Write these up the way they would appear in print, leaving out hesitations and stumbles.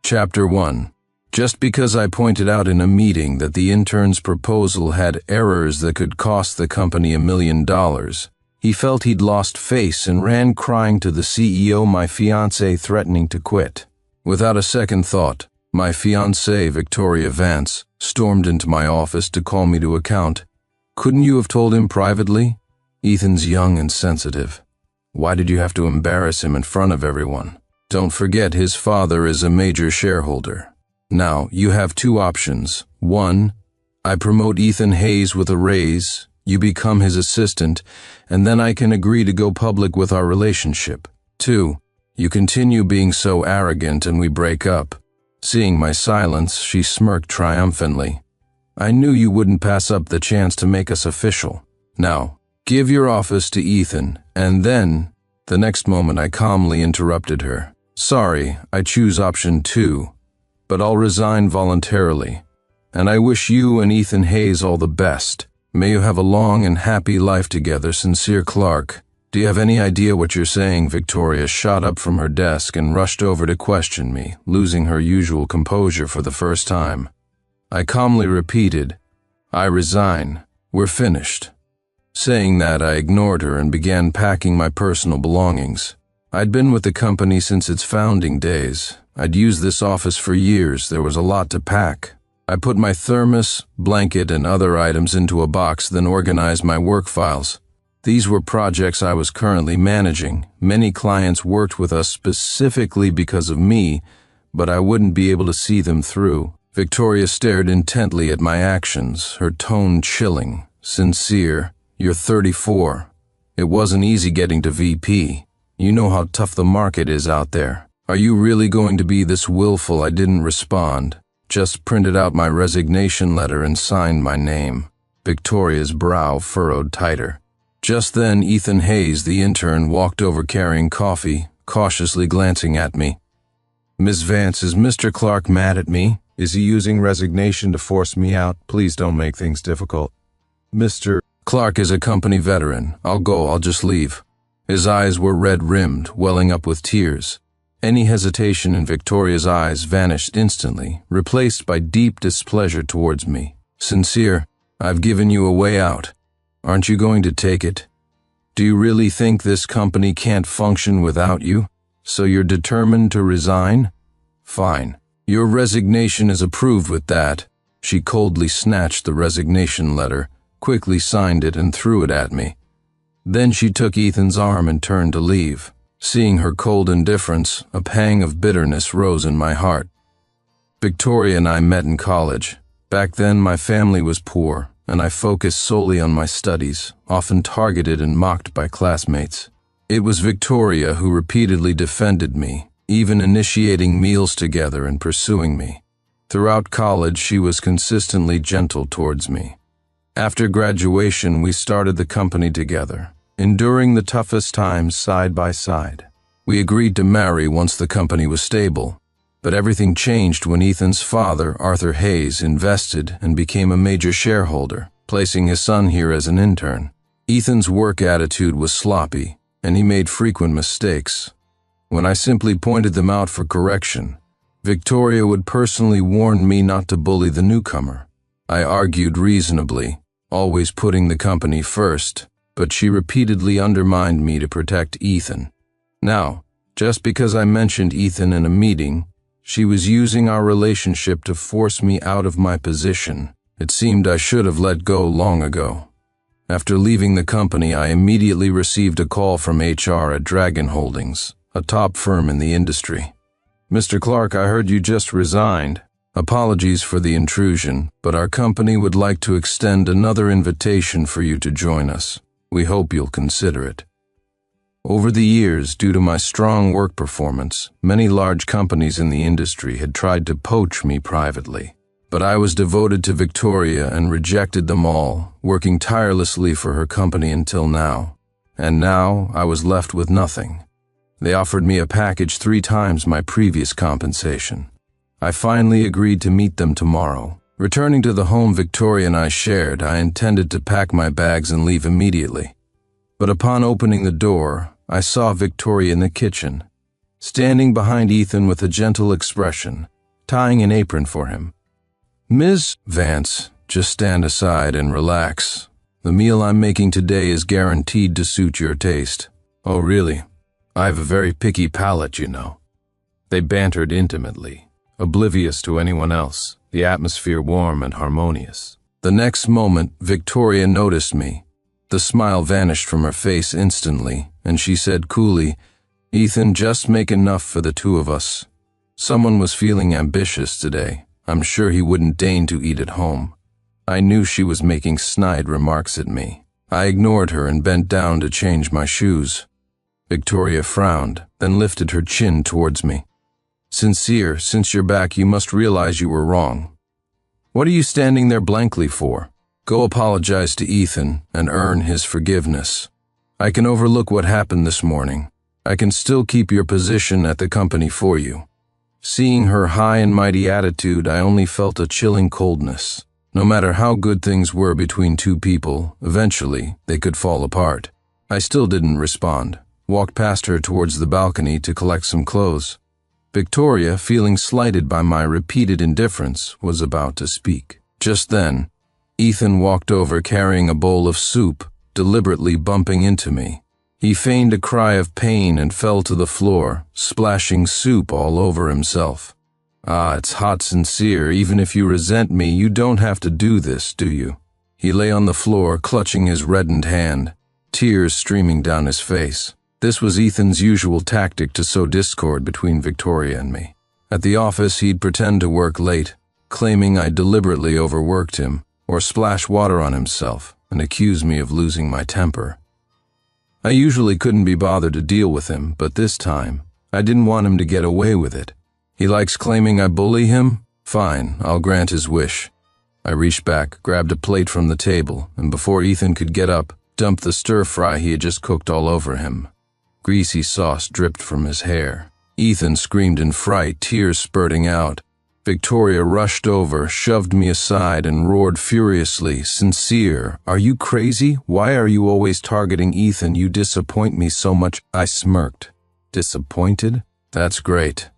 Chapter 1. Just because I pointed out in a meeting that the intern's proposal had errors that could cost the company $1 million, he felt he'd lost face and ran crying to the CEO, my fiancée, threatening to quit. Without a second thought, my fiancée, Victoria Vance, stormed into my office to call me to account. Couldn't you have told him privately? Ethan's young and sensitive. Why did you have to embarrass him in front of everyone? Don't forget his father is a major shareholder. Now, you have two options. 1, I promote Ethan Hayes with a raise, you become his assistant, and then I can agree to go public with our relationship. 2, you continue being so arrogant and we break up. Seeing my silence, she smirked triumphantly. I knew you wouldn't pass up the chance to make us official. Now, give your office to Ethan, and then, the next moment I calmly interrupted her. Sorry, I choose option 2, but I'll resign voluntarily. And I wish you and Ethan Hayes all the best. May you have a long and happy life together. Sincere, Clark. Do you have any idea what you're saying? Victoria shot up from her desk and rushed over to question me, losing her usual composure for the first time. I calmly repeated, I resign. We're finished. Saying that, I ignored her and began packing my personal belongings. I'd been with the company since its founding days. I'd used this office for years. There was a lot to pack. I put my thermos, blanket, and other items into a box, then organized my work files. These were projects I was currently managing. Many clients worked with us specifically because of me, but I wouldn't be able to see them through. Victoria stared intently at my actions, her tone chilling. Sincere, you're 34. It wasn't easy getting to VP. You know how tough the market is out there. Are you really going to be this willful? I didn't respond, just printed out my resignation letter and signed my name. Victoria's brow furrowed tighter. Just then, Ethan Hayes, the intern, walked over carrying coffee, cautiously glancing at me. Miss Vance, is Mr. Clark mad at me? Is he using resignation to force me out? Please don't make things difficult. Mr. Clark is a company veteran. I'll just leave. His eyes were red-rimmed, welling up with tears. Any hesitation in Victoria's eyes vanished instantly, replaced by deep displeasure towards me. Sincere, I've given you a way out. Aren't you going to take it? Do you really think this company can't function without you? So you're determined to resign? Fine. Your resignation is approved with that. She coldly snatched the resignation letter, quickly signed it, and threw it at me. Then she took Ethan's arm and turned to leave. Seeing her cold indifference, a pang of bitterness rose in my heart. Victoria and I met in college. Back then, my family was poor, and I focused solely on my studies, often targeted and mocked by classmates. It was Victoria who repeatedly defended me, even initiating meals together and pursuing me. Throughout college, she was consistently gentle towards me. After graduation, we started the company together, enduring the toughest times side by side. We agreed to marry once the company was stable, but everything changed when Ethan's father, Arthur Hayes, invested and became a major shareholder, placing his son here as an intern. Ethan's work attitude was sloppy, and he made frequent mistakes. When I simply pointed them out for correction, Victoria would personally warn me not to bully the newcomer. I argued reasonably, always putting the company first, but she repeatedly undermined me to protect Ethan. Now, just because I mentioned Ethan in a meeting, she was using our relationship to force me out of my position. It seemed I should have let go long ago. After leaving the company, I immediately received a call from HR at Dragon Holdings, a top firm in the industry. Mr. Clark, I heard you just resigned. Apologies for the intrusion, but our company would like to extend another invitation for you to join us. We hope you'll consider it. Over the years, due to my strong work performance, many large companies in the industry had tried to poach me privately. But I was devoted to Victoria and rejected them all, working tirelessly for her company until now. And now I was left with nothing. They offered me a package 3 times my previous compensation. I finally agreed to meet them tomorrow. Returning to the home Victoria and I shared, I intended to pack my bags and leave immediately. But upon opening the door, I saw Victoria in the kitchen. Standing behind Ethan with a gentle expression, tying an apron for him. "Ms. Vance, just stand aside and relax. The meal I'm making today is guaranteed to suit your taste." "Oh, really? I have a very picky palate, you know." They bantered intimately, oblivious to anyone else, the atmosphere warm and harmonious. The next moment, Victoria noticed me. The smile vanished from her face instantly, and she said coolly, "Ethan, just make enough for the two of us. Someone was feeling ambitious today. I'm sure he wouldn't deign to eat at home." I knew she was making snide remarks at me. I ignored her and bent down to change my shoes. Victoria frowned, then lifted her chin towards me. "Sincere, since you're back, you must realize you were wrong. What are you standing there blankly for? Go apologize to Ethan and earn his forgiveness. I can overlook what happened this morning. I can still keep your position at the company for you." Seeing her high and mighty attitude, I only felt a chilling coldness. No matter how good things were between two people, eventually they could fall apart. I still didn't respond, walked past her towards the balcony to collect some clothes. Victoria, feeling slighted by my repeated indifference, was about to speak. Just then, Ethan walked over carrying a bowl of soup, deliberately bumping into me. He feigned a cry of pain and fell to the floor, splashing soup all over himself. "Ah, it's hot, Sincere. Even if you resent me, you don't have to do this, do you?" He lay on the floor, clutching his reddened hand, tears streaming down his face. This was Ethan's usual tactic to sow discord between Victoria and me. At the office, he'd pretend to work late, claiming I deliberately overworked him, or splash water on himself and accuse me of losing my temper. I usually couldn't be bothered to deal with him, but this time, I didn't want him to get away with it. He likes claiming I bully him? Fine, I'll grant his wish. I reached back, grabbed a plate from the table, and before Ethan could get up, dumped the stir-fry he had just cooked all over him. Greasy sauce dripped from his hair. Ethan screamed in fright, tears spurting out. Victoria rushed over, shoved me aside, and roared furiously, "Sincere, are you crazy? Why are you always targeting Ethan? You disappoint me so much." I smirked. Disappointed? That's great.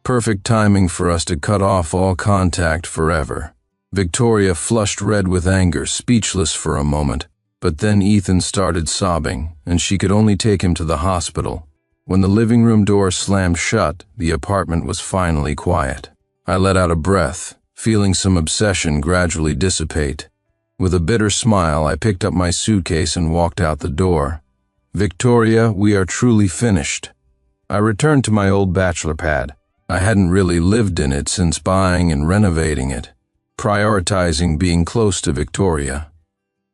Perfect timing for us to cut off all contact forever. Victoria flushed red with anger, speechless for a moment. But then Ethan started sobbing, and she could only take him to the hospital. When the living room door slammed shut, the apartment was finally quiet. I let out a breath, feeling some obsession gradually dissipate. With a bitter smile, I picked up my suitcase and walked out the door. "Victoria, we are truly finished." I returned to my old bachelor pad. I hadn't really lived in it since buying and renovating it, prioritizing being close to Victoria.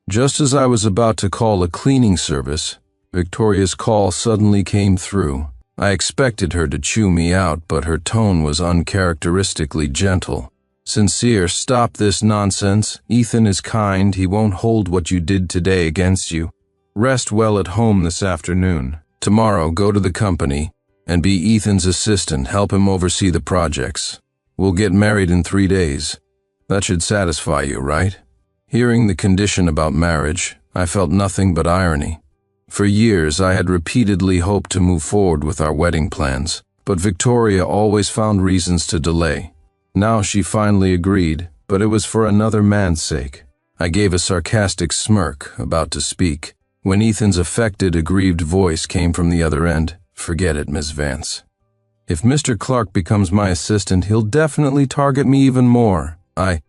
Just as I was about to call a cleaning service, Victoria's call suddenly came through. I expected her to chew me out, but her tone was uncharacteristically gentle. "Sincere, stop this nonsense. Ethan is kind. He won't hold what you did today against you. Rest well at home this afternoon. Tomorrow, go to the company and be Ethan's assistant. Help him oversee the projects. We'll get married in 3 days. That should satisfy you, right?" Hearing the condition about marriage, I felt nothing but irony. For years, I had repeatedly hoped to move forward with our wedding plans, but Victoria always found reasons to delay. Now she finally agreed, but it was for another man's sake. I gave a sarcastic smirk, about to speak, when Ethan's affected, aggrieved voice came from the other end. "Forget it, Miss Vance. If Mr. Clark becomes my assistant, he'll definitely target me even more. I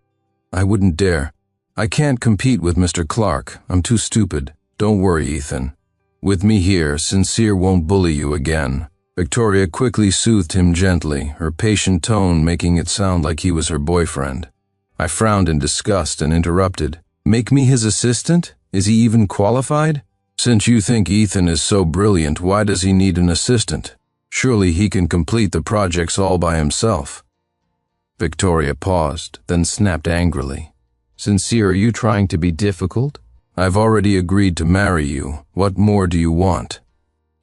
wouldn't dare. I can't compete with Mr. Clark. I'm too stupid. Don't worry, Ethan. With me here, Sincere won't bully you again." Victoria quickly soothed him gently, her patient tone making it sound like he was her boyfriend. I frowned in disgust and interrupted. "Make me his assistant? Is he even qualified? Since you think Ethan is so brilliant, why does he need an assistant? Surely he can complete the projects all by himself." Victoria paused, then snapped angrily. "Sincere, are you trying to be difficult? I've already agreed to marry you. What more do you want?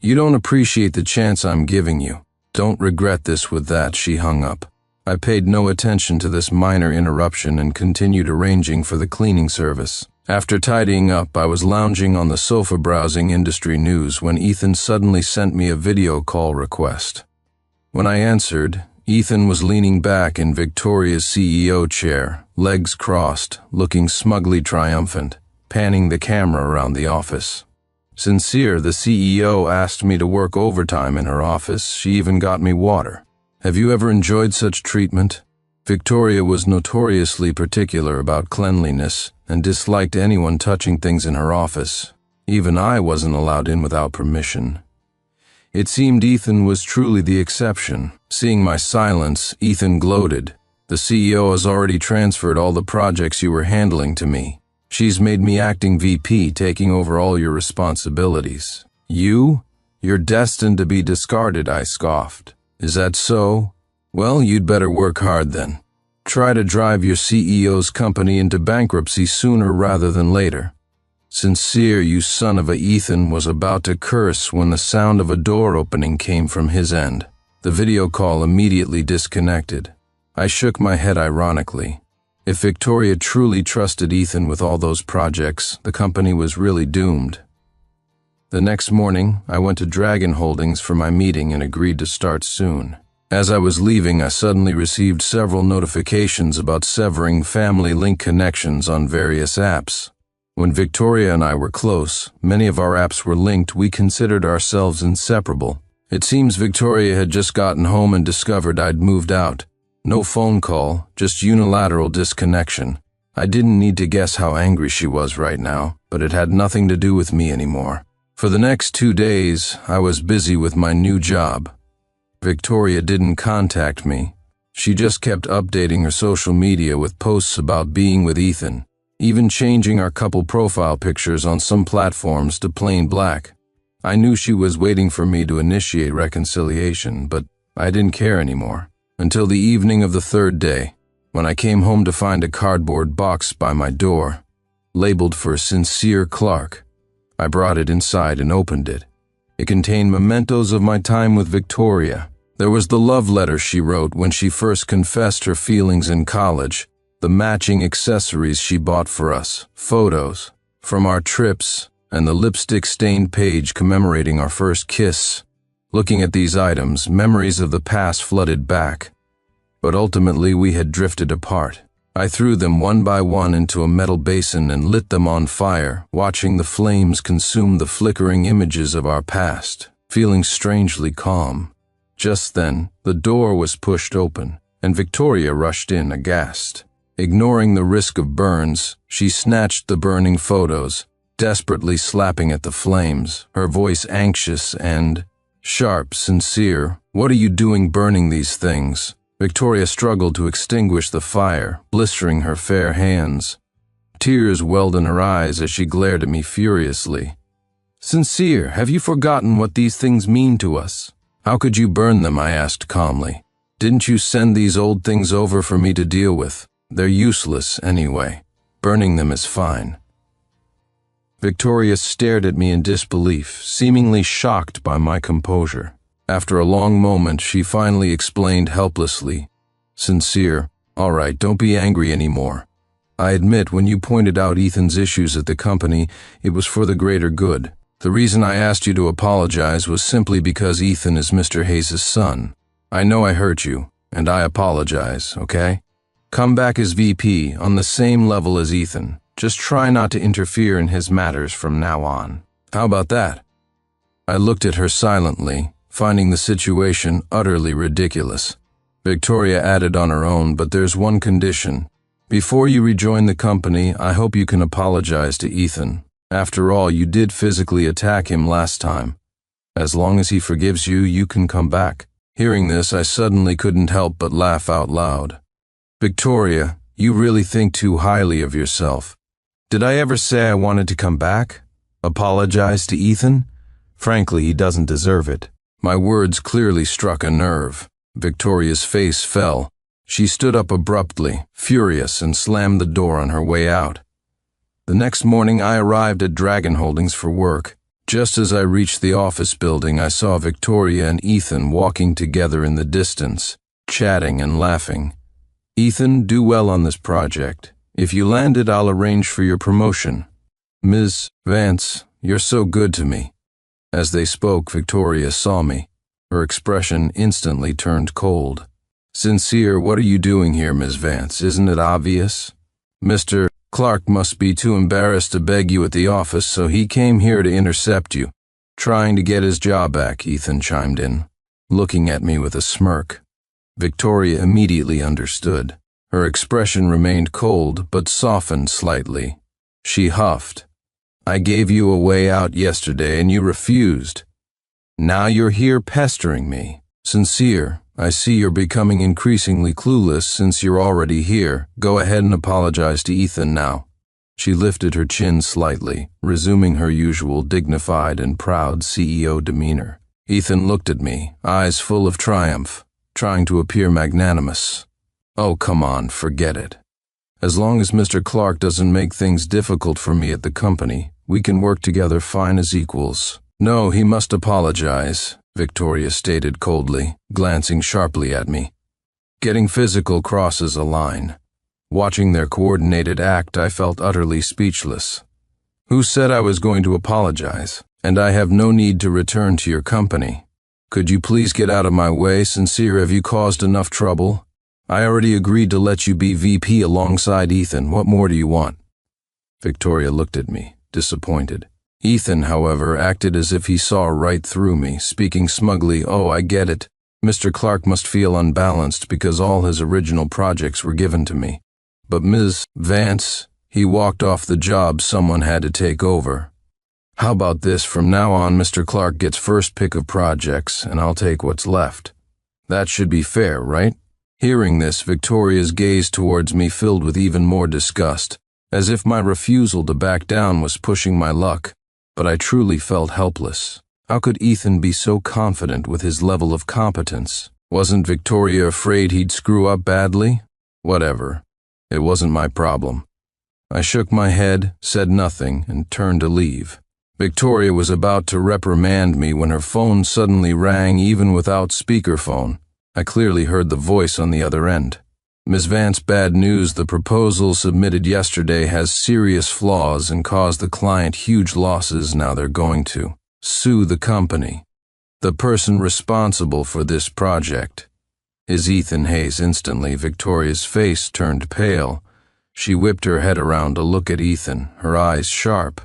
You don't appreciate the chance I'm giving you. Don't regret this." With that, she hung up. I paid no attention to this minor interruption and continued arranging for the cleaning service. After tidying up, I was lounging on the sofa browsing industry news when Ethan suddenly sent me a video call request. When I answered, Ethan was leaning back in Victoria's CEO chair, legs crossed, looking smugly triumphant, panning the camera around the office. Sincere, the CEO, asked me to work overtime in her office. She even got me water. Have you ever enjoyed such treatment? Victoria was notoriously particular about cleanliness and disliked anyone touching things in her office. Even I wasn't allowed in without permission. It seemed Ethan was truly the exception. Seeing my silence, Ethan gloated. The CEO has already transferred all the projects you were handling to me. She's made me acting VP, taking over all your responsibilities. You? You're destined to be discarded, I scoffed. Is that so? Well, you'd better work hard then. Try to drive your CEO's company into bankruptcy sooner rather than later. Sincere, you son of a Ethan was about to curse when the sound of a door opening came from his end. The video call immediately disconnected. I shook my head ironically. If Victoria truly trusted Ethan with all those projects, the company was really doomed. The next morning, I went to Dragon Holdings for my meeting and agreed to start soon. As I was leaving, I suddenly received several notifications about severing family link connections on various apps. When Victoria and I were close, many of our apps were linked. We considered ourselves inseparable. It seems Victoria had just gotten home and discovered I'd moved out. No phone call, just unilateral disconnection. I didn't need to guess how angry she was right now, but it had nothing to do with me anymore. For the next 2 days, I was busy with my new job. Victoria didn't contact me. She just kept updating her social media with posts about being with Ethan, even changing our couple profile pictures on some platforms to plain black. I knew she was waiting for me to initiate reconciliation, but I didn't care anymore. Until the evening of the 3rd day, when I came home to find a cardboard box by my door, labeled for Sincere Clark. I brought it inside and opened it. It contained mementos of my time with Victoria. There was the love letter she wrote when she first confessed her feelings in college, the matching accessories she bought for us, photos from our trips, and the lipstick-stained page commemorating our first kiss. Looking at these items, memories of the past flooded back. But ultimately we had drifted apart. I threw them one by one into a metal basin and lit them on fire, watching the flames consume the flickering images of our past, feeling strangely calm. Just then, the door was pushed open, and Victoria rushed in aghast. Ignoring the risk of burns, she snatched the burning photos, desperately slapping at the flames, her voice anxious and sharp. Sincere, what are you doing burning these things? Victoria struggled to extinguish the fire, blistering her fair hands. Tears welled in her eyes as she glared at me furiously. Sincere, have you forgotten what these things mean to us? How could you burn them? I asked calmly. Didn't you send these old things over for me to deal with? They're useless anyway. Burning them is fine. Victoria stared at me in disbelief, seemingly shocked by my composure. After a long moment, she finally explained helplessly, Sincere, all right, don't be angry anymore. I admit when you pointed out Ethan's issues at the company, it was for the greater good. The reason I asked you to apologize was simply because Ethan is Mr. Hayes' son. I know I hurt you, and I apologize, okay? Come back as VP on the same level as Ethan. Just try not to interfere in his matters from now on. How about that? I looked at her silently, finding the situation utterly ridiculous. Victoria added on her own, but there's one condition. Before you rejoin the company, I hope you can apologize to Ethan. After all, you did physically attack him last time. As long as he forgives you, you can come back. Hearing this, I suddenly couldn't help but laugh out loud. Victoria, you really think too highly of yourself. Did I ever say I wanted to come back? Apologize to Ethan? Frankly, he doesn't deserve it. My words clearly struck a nerve. Victoria's face fell. She stood up abruptly, furious, and slammed the door on her way out. The next morning, I arrived at Dragon Holdings for work. Just as I reached the office building, I saw Victoria and Ethan walking together in the distance, chatting and laughing. Ethan, do well on this project. If you land it, I'll arrange for your promotion. Ms. Vance, you're so good to me. As they spoke, Victoria saw me. Her expression instantly turned cold. Sincere, what are you doing here, Ms. Vance? Isn't it obvious? Mr. Clark must be too embarrassed to beg you at the office, so he came here to intercept you. Trying to get his job back, Ethan chimed in, looking at me with a smirk. Victoria immediately understood. Her expression remained cold, but softened slightly. She huffed. I gave you a way out yesterday and you refused. Now you're here pestering me. Sincere, I see you're becoming increasingly clueless since you're already here. Go ahead and apologize to Ethan now. She lifted her chin slightly, resuming her usual dignified and proud CEO demeanor. Ethan looked at me, eyes full of triumph, trying to appear magnanimous. Oh, come on, forget it. As long as Mr. Clark doesn't make things difficult for me at the company, we can work together fine as equals. No, he must apologize, Victoria stated coldly, glancing sharply at me. Getting physical crosses a line. Watching their coordinated act, I felt utterly speechless. Who said I was going to apologize? And I have no need to return to your company. Could you please get out of my way, Sincere? Have you caused enough trouble? I already agreed to let you be VP alongside Ethan. What more do you want? Victoria looked at me, disappointed. Ethan, however, acted as if he saw right through me, speaking smugly. Oh, I get it. Mr. Clark must feel unbalanced because all his original projects were given to me. But Ms. Vance, he walked off the job, someone had to take over. How about this? From now on, Mr. Clark gets first pick of projects, and I'll take what's left. That should be fair, right? Hearing this, Victoria's gaze towards me filled with even more disgust, as if my refusal to back down was pushing my luck. But I truly felt helpless. How could Ethan be so confident with his level of competence? Wasn't Victoria afraid he'd screw up badly? Whatever. It wasn't my problem. I shook my head, said nothing, and turned to leave. Victoria was about to reprimand me when her phone suddenly rang, even without speakerphone. I clearly heard the voice on the other end. Ms. Vance, bad news. The proposal submitted yesterday has serious flaws and caused the client huge losses. Now they're going to sue the company. The person responsible for this project is Ethan Hayes. Instantly, Victoria's face turned pale. She whipped her head around to look at Ethan, her eyes sharp.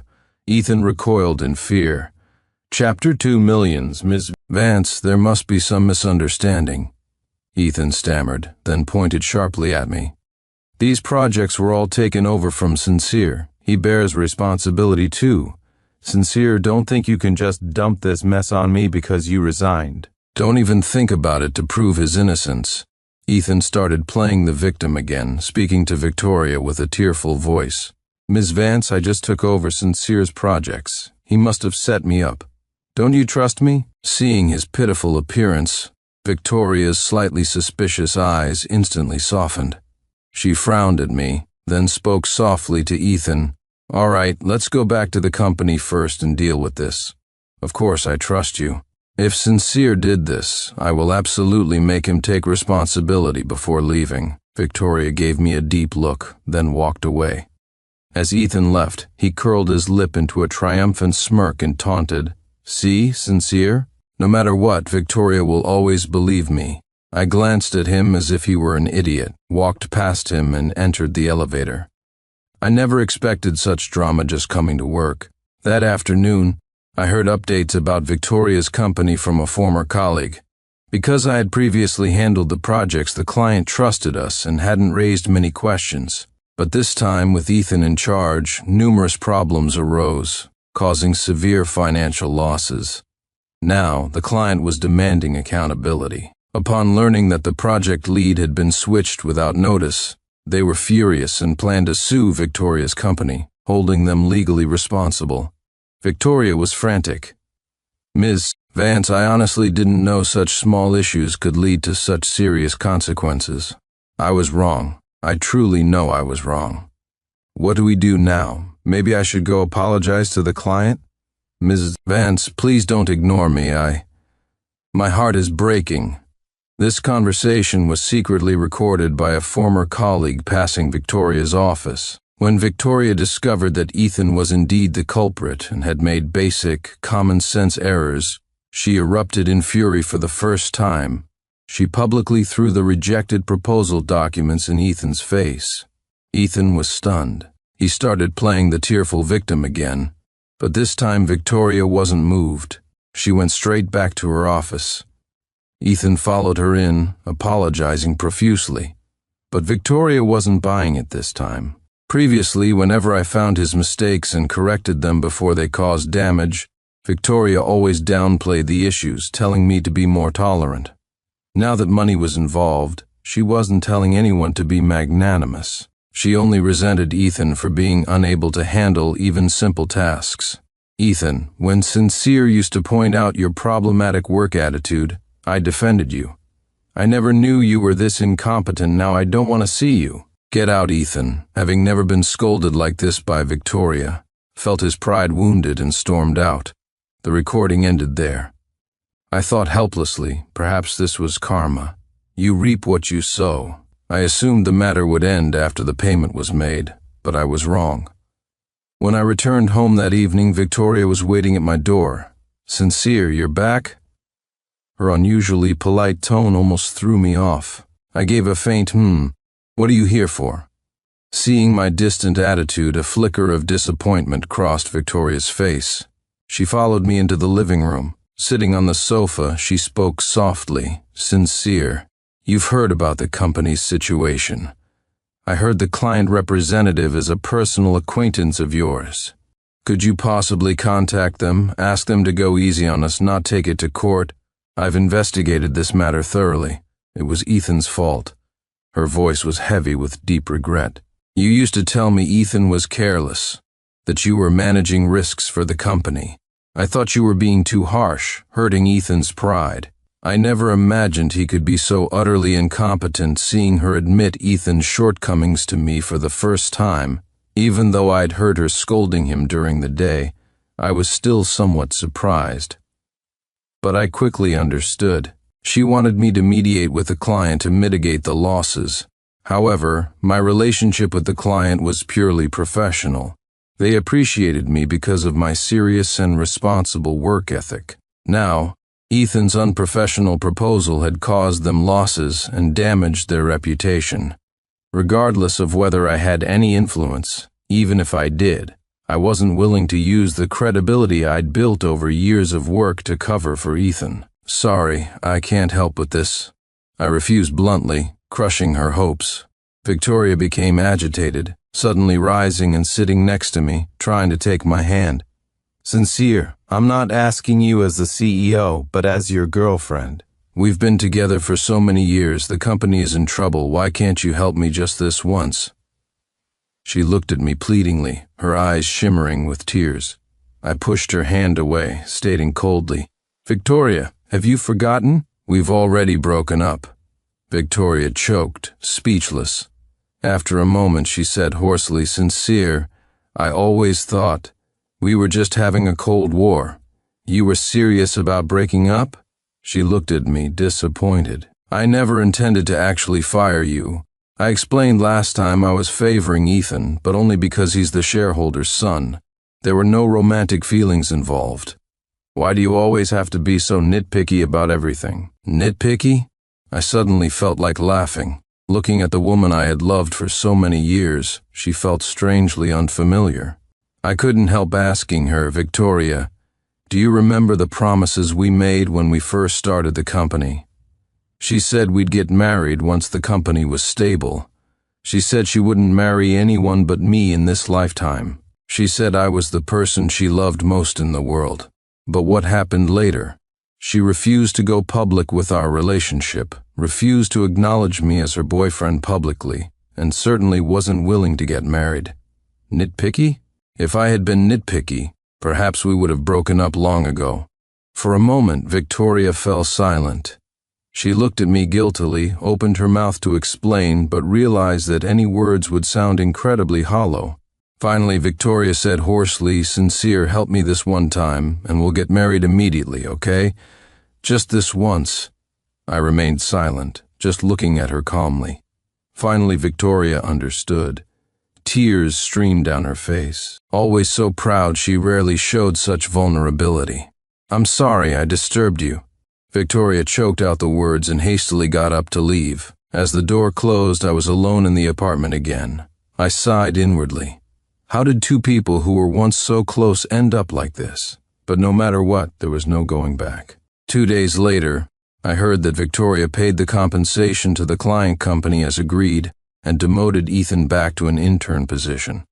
Ethan recoiled in fear. Chapter 2 Millions. Ms. Vance, there must be some misunderstanding. Ethan stammered, then pointed sharply at me. These projects were all taken over from Sincere. He bears responsibility too. Sincere, don't think you can just dump this mess on me because you resigned. Don't even think about it to prove his innocence. Ethan started playing the victim again, speaking to Victoria with a tearful voice. Ms. Vance, I just took over Sincere's projects. He must have set me up. Don't you trust me? Seeing his pitiful appearance, Victoria's slightly suspicious eyes instantly softened. She frowned at me, then spoke softly to Ethan. All right, let's go back to the company first and deal with this. Of course I trust you. If Sincere did this, I will absolutely make him take responsibility before leaving. Victoria gave me a deep look, then walked away. As Ethan left, he curled his lip into a triumphant smirk and taunted, See, Sincere? No matter what, Victoria will always believe me. I glanced at him as if he were an idiot, walked past him and entered the elevator. I never expected such drama just coming to work. That afternoon, I heard updates about Victoria's company from a former colleague. Because I had previously handled the projects, the client trusted us and hadn't raised many questions. But this time, with Ethan in charge, numerous problems arose, causing severe financial losses. Now, the client was demanding accountability. Upon learning that the project lead had been switched without notice, they were furious and planned to sue Victoria's company, holding them legally responsible. Victoria was frantic. Ms. Vance, I honestly didn't know such small issues could lead to such serious consequences. I was wrong. I truly know I was wrong. What do we do now? Maybe I should go apologize to the client? Mrs. Vance, please don't ignore me. My heart is breaking. This conversation was secretly recorded by a former colleague passing Victoria's office. When Victoria discovered that Ethan was indeed the culprit and had made basic, common-sense errors, she erupted in fury for the first time. She publicly threw the rejected proposal documents in Ethan's face. Ethan was stunned. He started playing the tearful victim again, but this time Victoria wasn't moved. She went straight back to her office. Ethan followed her in, apologizing profusely. But Victoria wasn't buying it this time. Previously, whenever I found his mistakes and corrected them before they caused damage, Victoria always downplayed the issues, telling me to be more tolerant. Now that money was involved, she wasn't telling anyone to be magnanimous. She only resented Ethan for being unable to handle even simple tasks. Ethan, when Sincere used to point out your problematic work attitude, I defended you. I never knew you were this incompetent. Now I don't want to see you. Get out, Ethan, having never been scolded like this by Victoria, felt his pride wounded and stormed out. The recording ended there. I thought helplessly, perhaps this was karma. You reap what you sow. I assumed the matter would end after the payment was made, but I was wrong. When I returned home that evening, Victoria was waiting at my door. Sincere, you're back? Her unusually polite tone almost threw me off. I gave a faint What are you here for? Seeing my distant attitude, a flicker of disappointment crossed Victoria's face. She followed me into the living room. Sitting on the sofa, she spoke softly. Sincere, you've heard about the company's situation. I heard the client representative is a personal acquaintance of yours. Could you possibly contact them, ask them to go easy on us, not take it to court? I've investigated this matter thoroughly. It was Ethan's fault. Her voice was heavy with deep regret. You used to tell me Ethan was careless, that you were managing risks for the company. I thought you were being too harsh, hurting Ethan's pride. I never imagined he could be so utterly incompetent. Seeing her admit Ethan's shortcomings to me for the first time, even though I'd heard her scolding him during the day, I was still somewhat surprised. But I quickly understood. She wanted me to mediate with the client to mitigate the losses. However, my relationship with the client was purely professional. They appreciated me because of my serious and responsible work ethic. Now, Ethan's unprofessional proposal had caused them losses and damaged their reputation. Regardless of whether I had any influence, even if I did, I wasn't willing to use the credibility I'd built over years of work to cover for Ethan. Sorry, I can't help with this. I refused bluntly, crushing her hopes. Victoria became agitated, suddenly rising and sitting next to me, trying to take my hand. Sincere, I'm not asking you as the CEO, but as your girlfriend. We've been together for so many years. The company is in trouble. Why can't you help me just this once? She looked at me pleadingly, her eyes shimmering with tears. I pushed her hand away, stating coldly, Victoria, have you forgotten? We've already broken up. Victoria choked, speechless. After a moment, she said hoarsely, Sincere, I always thought we were just having a cold war. You were serious about breaking up? She looked at me, disappointed. I never intended to actually fire you. I explained last time I was favoring Ethan, but only because he's the shareholder's son. There were no romantic feelings involved. Why do you always have to be so nitpicky about everything? Nitpicky? I suddenly felt like laughing. Looking at the woman I had loved for so many years, she felt strangely unfamiliar. I couldn't help asking her, Victoria, do you remember the promises we made when we first started the company? She said we'd get married once the company was stable. She said she wouldn't marry anyone but me in this lifetime. She said I was the person she loved most in the world. But what happened later? She refused to go public with our relationship, refused to acknowledge me as her boyfriend publicly, and certainly wasn't willing to get married. Nitpicky? If I had been nitpicky, perhaps we would have broken up long ago. For a moment, Victoria fell silent. She looked at me guiltily, opened her mouth to explain, but realized that any words would sound incredibly hollow. Finally, Victoria said hoarsely, Sincere, help me this one time, and we'll get married immediately, okay? Just this once. I remained silent, just looking at her calmly. Finally, Victoria understood. Tears streamed down her face. Always so proud, she rarely showed such vulnerability. I'm sorry I disturbed you. Victoria choked out the words and hastily got up to leave. As the door closed, I was alone in the apartment again. I sighed inwardly. How did two people who were once so close end up like this? But no matter what, there was no going back. 2 days later, I heard that Victoria paid the compensation to the client company as agreed and demoted Ethan back to an intern position,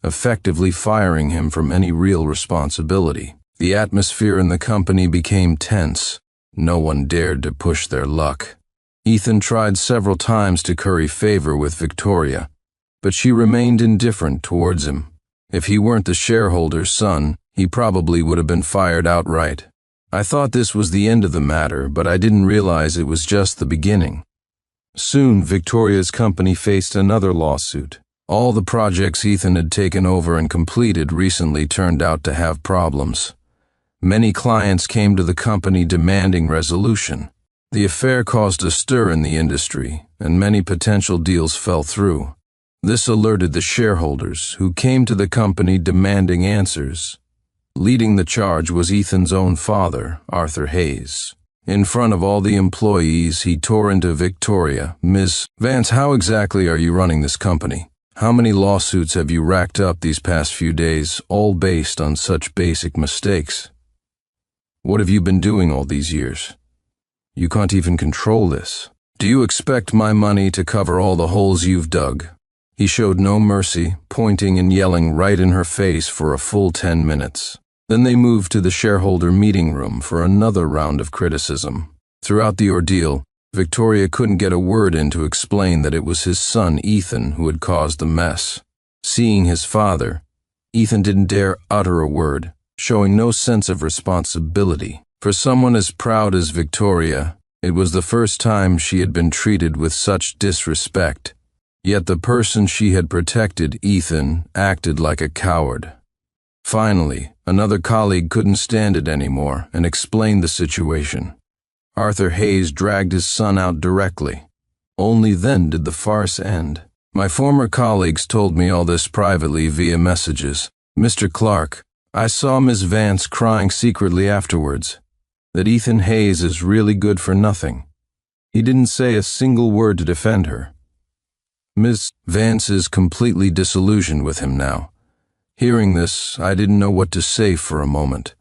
effectively firing him from any real responsibility. The atmosphere in the company became tense. No one dared to push their luck. Ethan tried several times to curry favor with Victoria, but she remained indifferent towards him. If he weren't the shareholder's son, he probably would have been fired outright. I thought this was the end of the matter, but I didn't realize it was just the beginning. Soon, Victoria's company faced another lawsuit. All the projects Ethan had taken over and completed recently turned out to have problems. Many clients came to the company demanding resolution. The affair caused a stir in the industry, and many potential deals fell through. This alerted the shareholders, who came to the company demanding answers. Leading the charge was Ethan's own father, Arthur Hayes. In front of all the employees, he tore into Victoria. "Ms. Vance, how exactly are you running this company? How many lawsuits have you racked up these past few days, all based on such basic mistakes? What have you been doing all these years? You can't even control this. Do you expect my money to cover all the holes you've dug?" He showed no mercy, pointing and yelling right in her face for a full 10 minutes. Then they moved to the shareholder meeting room for another round of criticism. Throughout the ordeal, Victoria couldn't get a word in to explain that it was his son, Ethan, who had caused the mess. Seeing his father, Ethan didn't dare utter a word, showing no sense of responsibility. For someone as proud as Victoria, it was the first time she had been treated with such disrespect. Yet the person she had protected, Ethan, acted like a coward. Finally, another colleague couldn't stand it anymore and explained the situation. Arthur Hayes dragged his son out directly. Only then did the farce end. My former colleagues told me all this privately via messages. "Mr. Clark, I saw Ms. Vance crying secretly afterwards. That Ethan Hayes is really good for nothing. He didn't say a single word to defend her. Ms. Vance is completely disillusioned with him now." Hearing this, I didn't know what to say for a moment.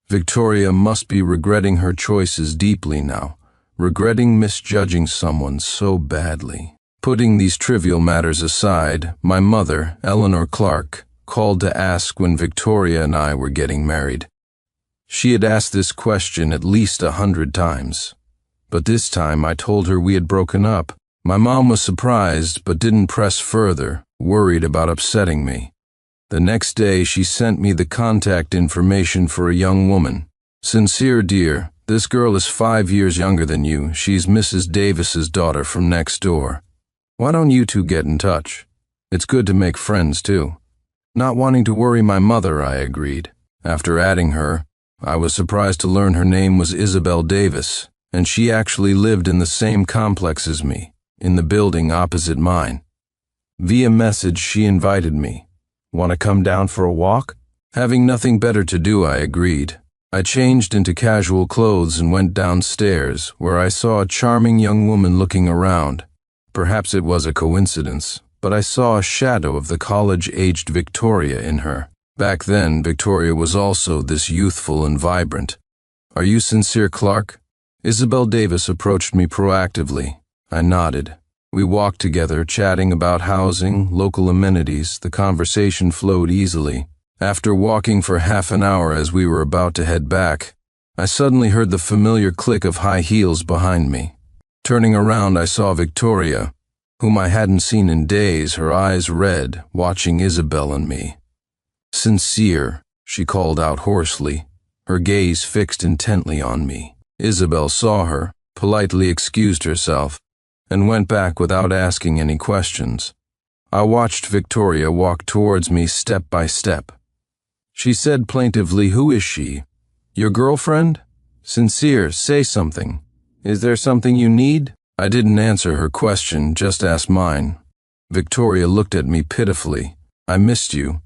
Victoria must be regretting her choices deeply now, regretting misjudging someone so badly. Putting these trivial matters aside, my mother, Eleanor Clark, called to ask when Victoria and I were getting married. She had asked this question at least 100 times, but this time I told her we had broken up. My mom was surprised but didn't press further, worried about upsetting me. The next day she sent me the contact information for a young woman. "Sincere dear, this girl is 5 years younger than you. She's Mrs. Davis's daughter from next door. Why don't you two get in touch? It's good to make friends too." Not wanting to worry my mother, I agreed. After adding her, I was surprised to learn her name was Isabel Davis, and she actually lived in the same complex as me, in the building opposite mine. Via message she invited me. "Want to come down for a walk?" Having nothing better to do, I agreed. I changed into casual clothes and went downstairs, where I saw a charming young woman looking around. Perhaps it was a coincidence, but I saw a shadow of the college-aged Victoria in her. Back then, Victoria was also this youthful and vibrant. "Are you Sincere Clark?" Isabel Davis approached me proactively. I nodded. We walked together, chatting about housing, local amenities. The conversation flowed easily. After walking for half an hour as we were about to head back, I suddenly heard the familiar click of high heels behind me. Turning around, I saw Victoria, whom I hadn't seen in days, her eyes red, watching Isabel and me. "Sincere," she called out hoarsely, her gaze fixed intently on me. Isabel saw her, politely excused herself, and went back without asking any questions. I watched Victoria walk towards me step by step. She said plaintively, "Who is she? Your girlfriend? Sincere, say something. Is there something you need?" I didn't answer her question, just asked mine. Victoria looked at me pitifully. "I missed you.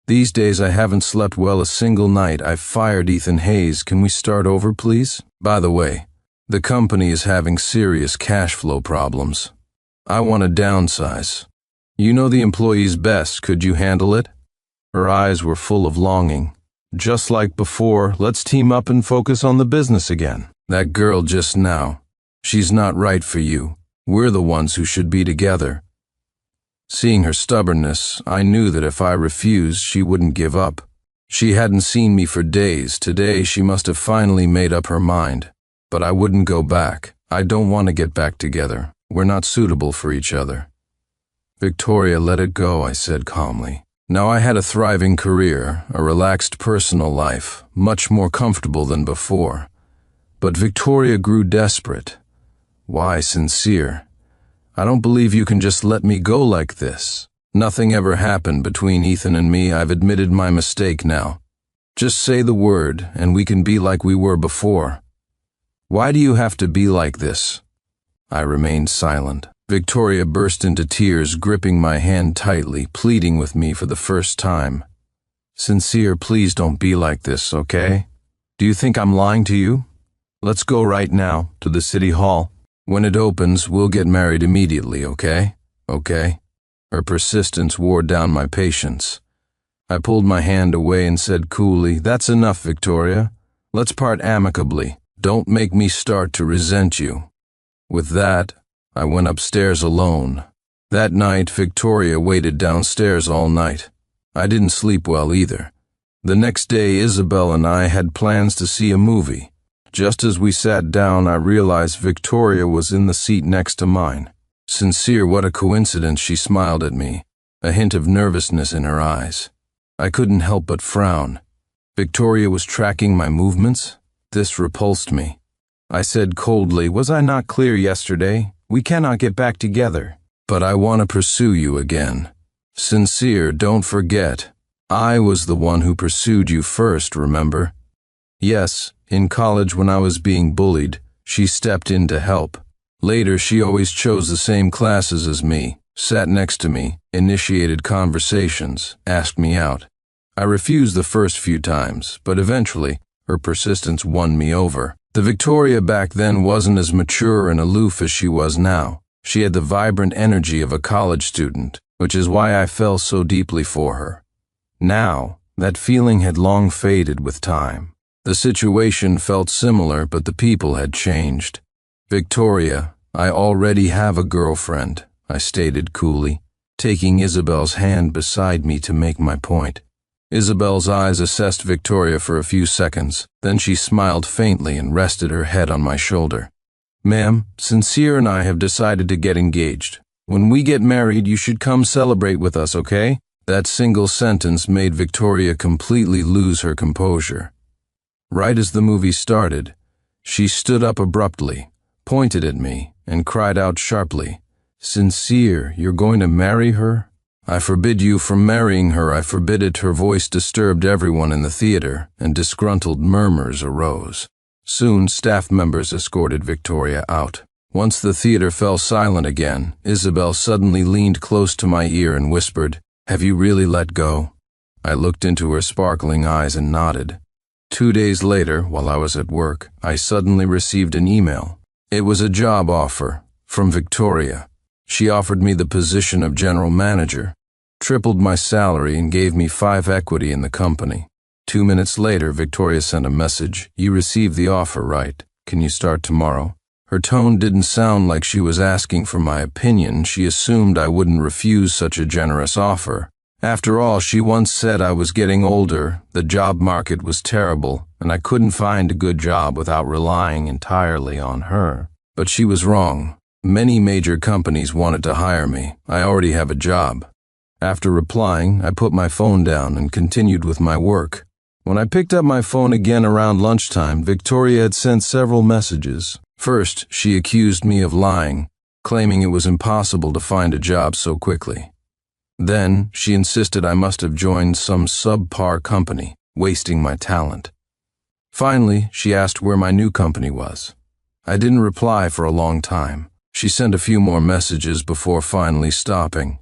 These days I haven't slept well a single night. I fired Ethan Hayes. Can we start over, please?" By the way, the company is having serious cash flow problems. I want to downsize. You know the employees best, could you handle it? Her eyes were full of longing. Just like before, let's team up and focus on the business again. That girl just now, she's not right for you. We're the ones who should be together. Seeing her stubbornness, I knew that if I refused, she wouldn't give up. She hadn't seen me for days. Today, she must have finally made up her mind. But I wouldn't go back. I don't want to get back together. We're not suitable for each other. Victoria, let it go, I said calmly. Now I had a thriving career, a relaxed personal life, much more comfortable than before. But Victoria grew desperate. Why sincere? I don't believe you can just let me go like this. Nothing ever happened between Ethan and me. I've admitted my mistake now. Just say the word, and we can be like we were before. Why do you have to be like this? I remained silent. Victoria burst into tears, gripping my hand tightly, pleading with me for the first time. Sincere, please don't be like this, okay? Do you think I'm lying to you? Let's go right now, to the city hall. When it opens, we'll get married immediately, okay? Okay? Her persistence wore down my patience. I pulled my hand away and said coolly, That's enough, Victoria. Let's part amicably. Don't make me start to resent you. With that, I went upstairs alone. That night, Victoria waited downstairs all night. I didn't sleep well either. The next day, Isabel and I had plans to see a movie. Just as we sat down, I realized Victoria was in the seat next to mine. Sincere, what a coincidence, she smiled at me, a hint of nervousness in her eyes. I couldn't help but frown. Victoria was tracking my movements? This repulsed me. I said coldly, Was I not clear yesterday? We cannot get back together. But I want to pursue you again. Sincere, don't forget. I was the one who pursued you first, remember? Yes, in college when I was being bullied, she stepped in to help. Later, she always chose the same classes as me, sat next to me, initiated conversations, asked me out. I refused the first few times, but eventually, her persistence won me over. The Victoria back then wasn't as mature and aloof as she was now. She had the vibrant energy of a college student, which is why I fell so deeply for her. Now, that feeling had long faded with time. The situation felt similar, but the people had changed. Victoria, I already have a girlfriend, I stated coolly, taking Isabel's hand beside me to make my point. Isabel's eyes assessed Victoria for a few seconds, then she smiled faintly and rested her head on my shoulder. Ma'am, Sincere and I have decided to get engaged. When we get married, you should come celebrate with us, okay? That single sentence made Victoria completely lose her composure. Right as the movie started, she stood up abruptly, pointed at me, and cried out sharply, Sincere, you're going to marry her? I forbid you from marrying her, I forbid it. Her voice disturbed everyone in the theater, and disgruntled murmurs arose. Soon, staff members escorted Victoria out. Once the theater fell silent again, Isabel suddenly leaned close to my ear and whispered, Have you really let go? I looked into her sparkling eyes and nodded. 2 days later, while I was at work, I suddenly received an email. It was a job offer from Victoria. She offered me the position of general manager, tripled my salary, and gave me 5 equity in the company. 2 minutes later, Victoria sent a message. You received the offer, right? Can you start tomorrow? Her tone didn't sound like she was asking for my opinion. She assumed I wouldn't refuse such a generous offer. After all, she once said I was getting older, the job market was terrible, and I couldn't find a good job without relying entirely on her. But she was wrong. Many major companies wanted to hire me. I already have a job. After replying, I put my phone down and continued with my work. When I picked up my phone again around lunchtime, Victoria had sent several messages. First, she accused me of lying, claiming it was impossible to find a job so quickly. Then, she insisted I must have joined some subpar company, wasting my talent. Finally, she asked where my new company was. I didn't reply for a long time. She sent a few more messages before finally stopping.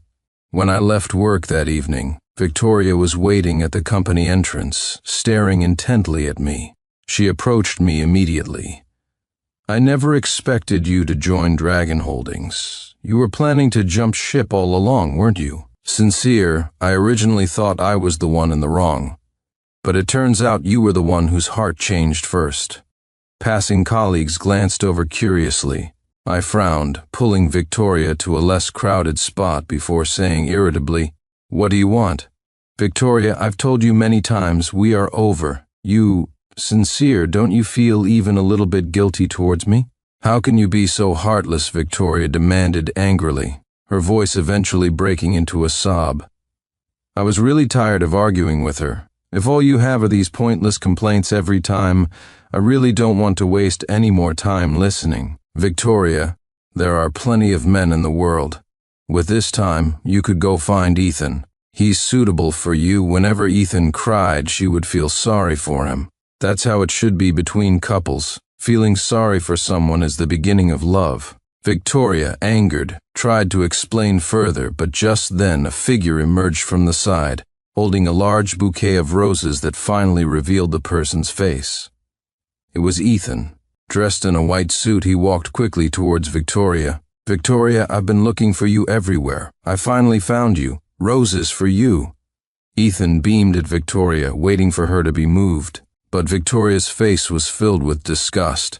When I left work that evening, Victoria was waiting at the company entrance, staring intently at me. She approached me immediately. I never expected you to join Dragon Holdings. You were planning to jump ship all along, weren't you? Sincere, I originally thought I was the one in the wrong. But it turns out you were the one whose heart changed first. Passing colleagues glanced over curiously. I frowned, pulling Victoria to a less crowded spot before saying irritably, "What do you want?" "Victoria, I've told you many times, we are over. Sincere, don't you feel even a little bit guilty towards me?" "How can you be so heartless?" Victoria demanded angrily, her voice eventually breaking into a sob. I was really tired of arguing with her. If all you have are these pointless complaints every time, I really don't want to waste any more time listening. "Victoria, there are plenty of men in the world. With this time, you could go find Ethan. He's suitable for you." Whenever Ethan cried, she would feel sorry for him. That's how it should be between couples. Feeling sorry for someone is the beginning of love. Victoria, angered, tried to explain further, but just then a figure emerged from the side, holding a large bouquet of roses that finally revealed the person's face. It was Ethan. Dressed in a white suit, he walked quickly towards Victoria. "Victoria, I've been looking for you everywhere. I finally found you. Roses for you." Ethan beamed at Victoria, waiting for her to be moved, but Victoria's face was filled with disgust.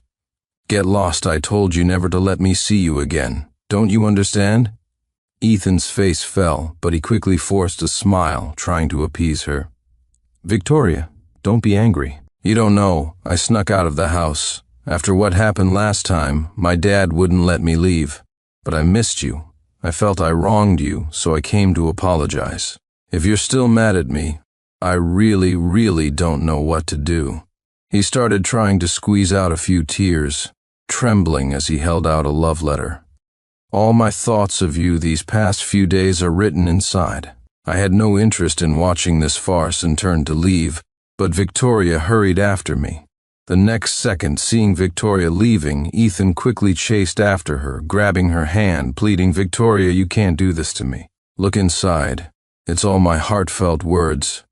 "Get lost, I told you never to let me see you again. Don't you understand?" Ethan's face fell, but he quickly forced a smile, trying to appease her. "Victoria, don't be angry. You don't know, I snuck out of the house. After what happened last time, my dad wouldn't let me leave. But I missed you. I felt I wronged you, so I came to apologize. If you're still mad at me, I really don't know what to do." He started trying to squeeze out a few tears, trembling as he held out a love letter. "All my thoughts of you these past few days are written inside." I had no interest in watching this farce and turned to leave, but Victoria hurried after me. The next second, seeing Victoria leaving, Ethan quickly chased after her, grabbing her hand, pleading, "Victoria, you can't do this to me. Look inside. It's all my heartfelt words."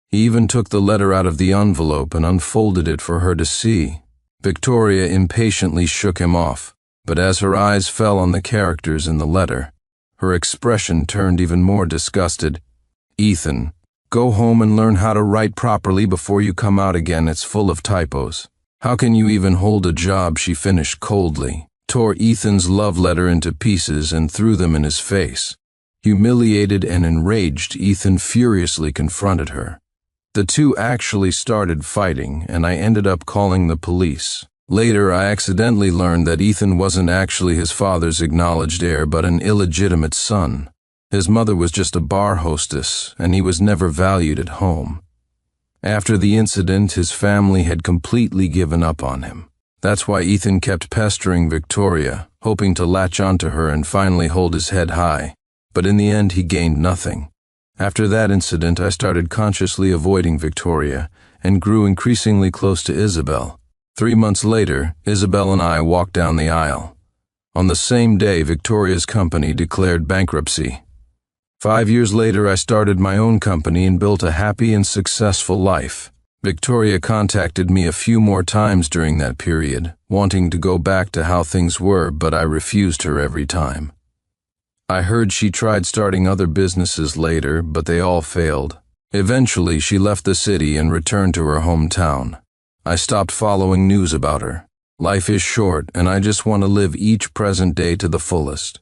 He even took the letter out of the envelope and unfolded it for her to see. Victoria impatiently shook him off, but as her eyes fell on the characters in the letter, her expression turned even more disgusted. "Ethan, go home and learn how to write properly before you come out again. It's full of typos. How can you even hold a job?" she finished coldly, tore Ethan's love letter into pieces and threw them in his face. Humiliated and enraged, Ethan furiously confronted her. The two actually started fighting, and I ended up calling the police. Later, I accidentally learned that Ethan wasn't actually his father's acknowledged heir, but an illegitimate son. His mother was just a bar hostess, and he was never valued at home. After the incident, his family had completely given up on him. That's why Ethan kept pestering Victoria, hoping to latch onto her and finally hold his head high. But in the end, he gained nothing. After that incident, I started consciously avoiding Victoria and grew increasingly close to Isabel. 3 months later, Isabel and I walked down the aisle. On the same day, Victoria's company declared bankruptcy. 5 years later, I started my own company and built a happy and successful life. Victoria contacted me a few more times during that period, wanting to go back to how things were, but I refused her every time. I heard she tried starting other businesses later, but they all failed. Eventually, she left the city and returned to her hometown. I stopped following news about her. Life is short, and I just want to live each present day to the fullest.